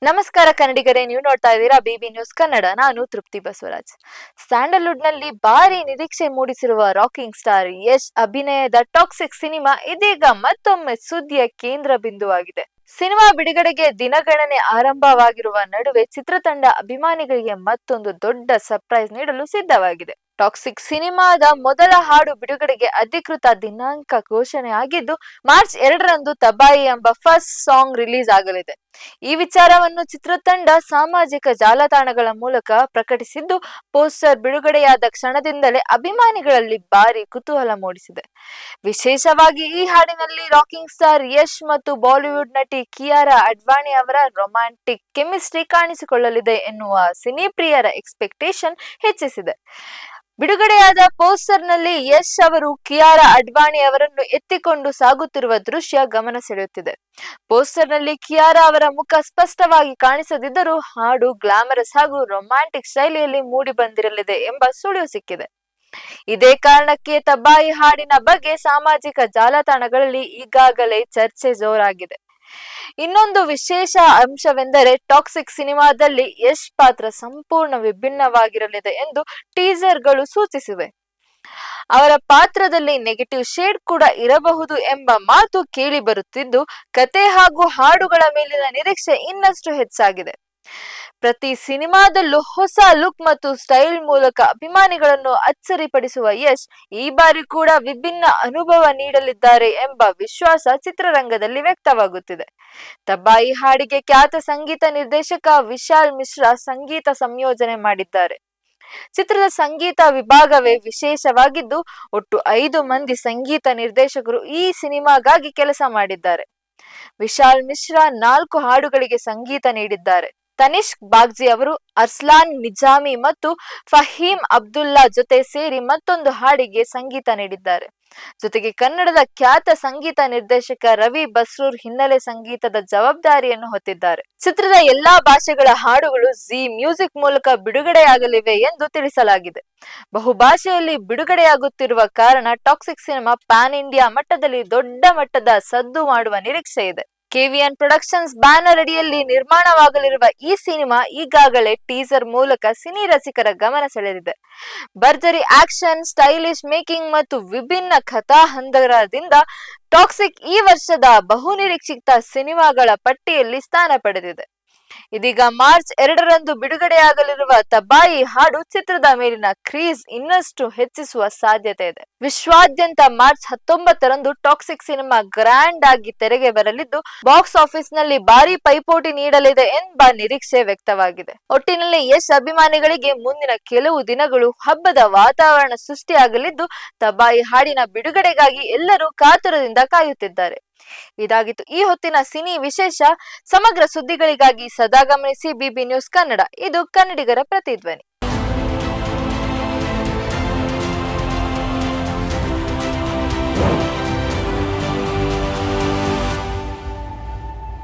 ನಮಸ್ಕಾರ ಕನ್ನಡಿಗರೇ, ನೀವು ನೋಡ್ತಾ ಇದ್ದೀರಾ ಬಿಬಿ ನ್ಯೂಸ್ ಕನ್ನಡ. ನಾನು ತೃಪ್ತಿ ಬಸವರಾಜ್. ಸ್ಯಾಂಡಲ್ವುಡ್ ನಲ್ಲಿ ಭಾರಿ ನಿರೀಕ್ಷೆ ಮೂಡಿಸಿರುವ ರಾಕಿಂಗ್ ಸ್ಟಾರ್ ಯಶ್ ಅಭಿನಯದ ಟಾಕ್ಸಿಕ್ ಸಿನಿಮಾ ಇದೀಗ ಮತ್ತೊಮ್ಮೆ ಸುದ್ದಿಯ ಕೇಂದ್ರ ಬಿಂದುವಾಗಿದೆ. ಸಿನಿಮಾ ಬಿಡುಗಡೆಗೆ ದಿನಗಣನೆ ಆರಂಭವಾಗಿರುವ ನಡುವೆ ಚಿತ್ರತಂಡ ಅಭಿಮಾನಿಗಳಿಗೆ ಮತ್ತೊಂದು ದೊಡ್ಡ ಸರ್ಪ್ರೈಸ್ ನೀಡಲು ಸಿದ್ಧವಾಗಿದೆ. ಟಾಕ್ಸಿಕ್ ಸಿನಿಮಾದ ಮೊದಲ ಹಾಡು ಬಿಡುಗಡೆಗೆ ಅಧಿಕೃತ ದಿನಾಂಕ ಘೋಷಣೆ ಆಗಿದ್ದು, ಮಾರ್ಚ್ 2ರಂದು ತಬಾಯಿ ಎಂಬ ಫಸ್ಟ್ ಸಾಂಗ್ ರಿಲೀಸ್ ಆಗಲಿದೆ. ಈ ವಿಚಾರವನ್ನು ಚಿತ್ರತಂಡ ಸಾಮಾಜಿಕ ಜಾಲತಾಣಗಳ ಮೂಲಕ ಪ್ರಕಟಿಸಿದ್ದು, ಪೋಸ್ಟರ್ ಬಿಡುಗಡೆಯಾದ ಕ್ಷಣದಿಂದಲೇ ಅಭಿಮಾನಿಗಳಲ್ಲಿ ಭಾರಿ ಕುತೂಹಲ ಮೂಡಿಸಿದೆ. ವಿಶೇಷವಾಗಿ ಈ ಹಾಡಿನಲ್ಲಿ ರಾಕಿಂಗ್ ಸ್ಟಾರ್ ಯಶ್ ಮತ್ತು ಬಾಲಿವುಡ್ ನಟಿ ಕಿಯಾರಾ ಅಡ್ವಾಣಿ ಅವರ ರೊಮ್ಯಾಂಟಿಕ್ ಕೆಮಿಸ್ಟ್ರಿ ಕಾಣಿಸಿಕೊಳ್ಳಲಿದೆ ಎನ್ನುವ ಸಿನಿಪ್ರಿಯರ ಎಕ್ಸ್ಪೆಕ್ಟೇಷನ್ ಹೆಚ್ಚಿಸಿದೆ. ಬಿಡುಗಡೆಯಾದ ಪೋಸ್ಟರ್ನಲ್ಲಿ ಯಶ್ ಅವರು ಕಿಯಾರಾ ಅಡ್ವಾಣಿ ಅವರನ್ನು ಎತ್ತಿಕೊಂಡು ಸಾಗುತ್ತಿರುವ ದೃಶ್ಯ ಗಮನ ಸೆಳೆಯುತ್ತಿದೆ. ಪೋಸ್ಟರ್ನಲ್ಲಿ ಕಿಯಾರಾ ಅವರ ಮುಖ ಸ್ಪಷ್ಟವಾಗಿ ಕಾಣಿಸದಿದ್ದರೂ ಹಾಡು ಗ್ಲಾಮರಸ್ ಹಾಗೂ ರೊಮ್ಯಾಂಟಿಕ್ ಶೈಲಿಯಲ್ಲಿ ಮೂಡಿ ಬಂದಿರಲಿದೆ ಎಂಬ ಸುಳಿವು ಸಿಕ್ಕಿದೆ. ಇದೇ ಕಾರಣಕ್ಕೆ ತಬಾಯಿ ಹಾಡಿನ ಬಗ್ಗೆ ಸಾಮಾಜಿಕ ಜಾಲತಾಣಗಳಲ್ಲಿ ಈಗಾಗಲೇ ಚರ್ಚೆ ಜೋರಾಗಿದೆ. ಇನ್ನೊಂದು ವಿಶೇಷ ಅಂಶವೆಂದರೆ ಟಾಕ್ಸಿಕ್ ಸಿನಿಮಾದಲ್ಲಿ ಯಶ್ ಪಾತ್ರ ಸಂಪೂರ್ಣ ವಿಭಿನ್ನವಾಗಿರಲಿದೆ ಎಂದು ಟೀಸರ್ಗಳು ಸೂಚಿಸಿವೆ. ಅವರ ಪಾತ್ರದಲ್ಲಿ ನೆಗೆಟಿವ್ ಶೇಡ್ ಕೂಡ ಇರಬಹುದು ಎಂಬ ಮಾತು ಕೇಳಿ ಬರುತ್ತಿದ್ದು, ಕತೆ ಹಾಗೂ ಹಾಡುಗಳ ಮೇಲಿನ ನಿರೀಕ್ಷೆ ಇನ್ನಷ್ಟು ಹೆಚ್ಚಾಗಿದೆ. ಪ್ರತಿ ಸಿನಿಮಾದಲ್ಲೂ ಹೊಸ ಲುಕ್ ಮತ್ತು ಸ್ಟೈಲ್ ಮೂಲಕ ಅಭಿಮಾನಿಗಳನ್ನು ಅಚ್ಚರಿಪಡಿಸುವ ಯಶ್ ಈ ಬಾರಿ ಕೂಡ ವಿಭಿನ್ನ ಅನುಭವ ನೀಡಲಿದ್ದಾರೆ ಎಂಬ ವಿಶ್ವಾಸ ಚಿತ್ರರಂಗದಲ್ಲಿ ವ್ಯಕ್ತವಾಗುತ್ತಿದೆ. ತಬಾಯಿ ಹಾಡಿಗೆ ಖ್ಯಾತ ಸಂಗೀತ ನಿರ್ದೇಶಕ ವಿಶಾಲ್ ಮಿಶ್ರಾ ಸಂಗೀತ ಸಂಯೋಜನೆ ಮಾಡಿದ್ದಾರೆ. ಚಿತ್ರದ ಸಂಗೀತ ವಿಭಾಗವೇ ವಿಶೇಷವಾಗಿದ್ದು, ಒಟ್ಟು 5 ಮಂದಿ ಸಂಗೀತ ನಿರ್ದೇಶಕರು ಈ ಸಿನಿಮಾಗಾಗಿ ಕೆಲಸ ಮಾಡಿದ್ದಾರೆ. ವಿಶಾಲ್ ಮಿಶ್ರಾ 4 ಹಾಡುಗಳಿಗೆ ಸಂಗೀತ ನೀಡಿದ್ದಾರೆ. ತನಿಷ್ಕ್ ಬಾಗ್ಜಿ ಅವರು ಅರ್ಸ್ಲಾನ್ ನಿಜಾಮಿ ಮತ್ತು ಫಹೀಮ್ ಅಬ್ದುಲ್ಲಾ ಜೊತೆ ಸೇರಿ ಮತ್ತೊಂದು ಹಾಡಿಗೆ ಸಂಗೀತ ನೀಡಿದ್ದಾರೆ. ಜೊತೆಗೆ ಕನ್ನಡದ ಖ್ಯಾತ ಸಂಗೀತ ನಿರ್ದೇಶಕ ರವಿ ಬಸ್ರೂರ್ ಹಿನ್ನೆಲೆ ಸಂಗೀತದ ಜವಾಬ್ದಾರಿಯನ್ನು ಹೊತ್ತಿದ್ದಾರೆ. ಚಿತ್ರದ ಎಲ್ಲಾ ಭಾಷೆಗಳ ಹಾಡುಗಳು ಜಿ ಮ್ಯೂಸಿಕ್ ಮೂಲಕ ಬಿಡುಗಡೆಯಾಗಲಿವೆ ಎಂದು ತಿಳಿಸಲಾಗಿದೆ. ಬಹುಭಾಷೆಯಲ್ಲಿ ಬಿಡುಗಡೆಯಾಗುತ್ತಿರುವ ಕಾರಣ ಟಾಕ್ಸಿಕ್ ಸಿನಿಮಾ ಪ್ಯಾನ್ ಇಂಡಿಯಾ ಮಟ್ಟದಲ್ಲಿ ದೊಡ್ಡ ಮಟ್ಟದ ಸದ್ದು ಮಾಡುವ ನಿರೀಕ್ಷೆ ಇದೆ. ಕೆವಿಎನ್ ಪ್ರೊಡಕ್ಷನ್ಸ್ ಬ್ಯಾನರ್ ಅಡಿಯಲ್ಲಿ ನಿರ್ಮಾಣವಾಗಲಿರುವ ಈ ಸಿನಿಮಾ ಈಗಾಗಲೇ ಟೀಸರ್ ಮೂಲಕ ಸಿನಿ ರಸಿಕರ ಗಮನ ಸೆಳೆದಿದೆ. ಭರ್ಜರಿ ಆಕ್ಷನ್, ಸ್ಟೈಲಿಶ್ ಮೇಕಿಂಗ್ ಮತ್ತು ವಿಭಿನ್ನ ಕಥಾ ಹಂದರದಿಂದ ಟಾಕ್ಸಿಕ್ ಈ ವರ್ಷದ ಬಹುನಿರೀಕ್ಷಿತ ಸಿನಿಮಾಗಳ ಪಟ್ಟಿಯಲ್ಲಿ ಸ್ಥಾನ ಪಡೆದಿದೆ. ಇದೀಗ ಮಾರ್ಚ್ 2ರಂದು ಬಿಡುಗಡೆಯಾಗಲಿರುವ ತಬಾಯಿ ಹಾಡು ಚಿತ್ರದ ಮೇಲಿನ ಕ್ರೇಜ್ ಇನ್ನಷ್ಟು ಹೆಚ್ಚಿಸುವ ಸಾಧ್ಯತೆ ಇದೆ. ವಿಶ್ವಾದ್ಯಂತ ಮಾರ್ಚ್ 19ರಂದು ಟಾಕ್ಸಿಕ್ ಸಿನಿಮಾ ಗ್ರ್ಯಾಂಡ್ ಆಗಿ ತೆರೆಗೆ ಬರಲಿದ್ದು, ಬಾಕ್ಸ್ ಆಫೀಸ್ ನಲ್ಲಿ ಭಾರಿ ಪೈಪೋಟಿ ನೀಡಲಿದೆ ಎಂಬ ನಿರೀಕ್ಷೆ ವ್ಯಕ್ತವಾಗಿದೆ. ಒಟ್ಟಿನಲ್ಲಿ ಯಶ್ ಅಭಿಮಾನಿಗಳಿಗೆ ಮುಂದಿನ ಕೆಲವು ದಿನಗಳು ಹಬ್ಬದ ವಾತಾವರಣ ಸೃಷ್ಟಿಯಾಗಲಿದ್ದು, ತಬಾಯಿ ಹಾಡಿನ ಬಿಡುಗಡೆಗಾಗಿ ಎಲ್ಲರೂ ಕಾತುರದಿಂದ ಕಾಯುತ್ತಿದ್ದಾರೆ. ಇದಾಗಿತ್ತು ಈ ಹೊತ್ತಿನ ಸಿನಿ ವಿಶೇಷ. ಸಮಗ್ರ ಸುದ್ದಿಗಳಿಗಾಗಿ ಸದಾ ಗಮನಿಸಿ ಬಿಬಿ ನ್ಯೂಸ್ ಕನ್ನಡ. ಇದು ಕನ್ನಡಿಗರ ಪ್ರತಿಧ್ವನಿ.